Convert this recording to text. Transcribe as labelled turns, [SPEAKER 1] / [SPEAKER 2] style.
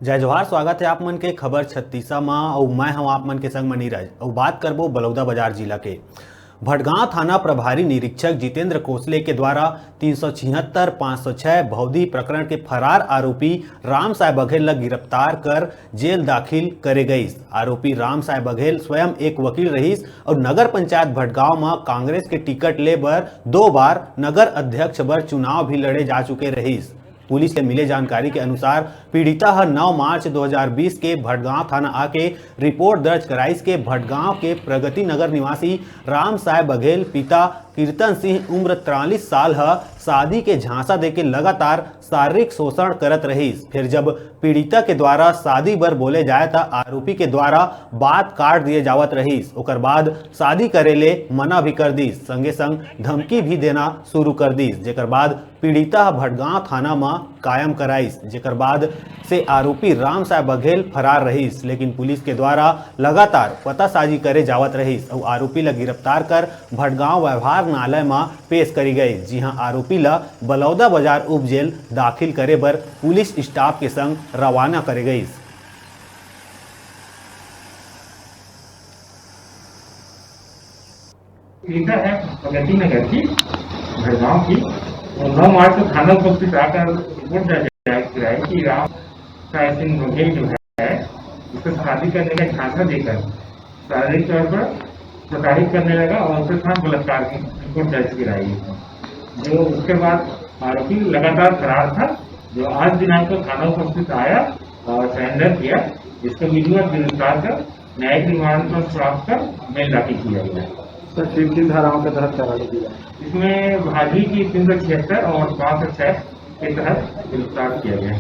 [SPEAKER 1] जय जोहार। स्वागत है आप मन के खबर 36 में और मैं हूं आप मन के संग मनीरज और बात करबो बलौदाबाजार जिला के भटगांव थाना प्रभारी निरीक्षक जितेंद्र कोसले के द्वारा 376, 506 भौदी प्रकरण के फरार आरोपी राम साय बघेल ला गिरफ्तार कर जेल दाखिल करे गई। आरोपी राम साय बघेल स्वयं एक वकील रहीस और नगर पंचायत भटगांव में कांग्रेस के टिकट ले बर 2 बार नगर अध्यक्ष बर चुनाव भी लड़े जा चुके रहीस। पुलिस के मिले जानकारी के अनुसार पीड़िता 9 मार्च 2020 के भटगांव थाना आके रिपोर्ट दर्ज कराइस के भटगांव के प्रगति नगर निवासी राम साय बघेल पिता कीर्तन सिंह उम्र 43 साल शादी के झांसा देके लगातार शारीरिक शोषण करत रहीस। फिर जब पीड़िता के द्वारा शादी बर बोले जाए था आरोपी के द्वारा बात काट दिए जावत रहीस। ओकर बाद शादी करे ले मना भी कर दीस, संगे संग धमकी भी देना शुरू कर दीस। जेकर बाद पीड़िता भटगांव थाना में कायम कराइस। जेकर बाद से आरोपी राम साय बघेल फरार रहीस, लेकिन पुलिस के द्वारा लगातार पतासाजी करे जावत रहीस और आरोपी ला गिरफ्तार कर भटगांव व्यवहार न्यायालय में पेश करी गई। जी हां, आरोपी ला बलौदाबाजार उप जेल दाखिल करे बर पुलिस स्टाफ के संग रवाना करे गई।
[SPEAKER 2] पीड़िता है प्रगति नगर की भटगांव की 9 मार्च को थाना उपस्थित आकर रिपोर्ट दर्ज कराई कि राम साय सिंह बघेल जो है उसको शादी करने का झांसा देकर शारीरिक तौर पर प्रताड़ित करने लगा और उसके साथ बलात्कार की रिपोर्ट दर्ज कराई। जो उसके बाद आरोपी लगातार फरार था, जो आज दिनांक को थाना उपस्थित आया और सरेंडर किया, जिसको विधिवत गिरफ्तार कर न्यायिक रिमांड पर प्राप्त कर जेल दाखिल किया गया।
[SPEAKER 3] सर, किन धाराओं के तहत कार्रवाई की जाए?
[SPEAKER 2] इसमें भागी की 376 और 506 के तहत गिरफ्तार किया गया।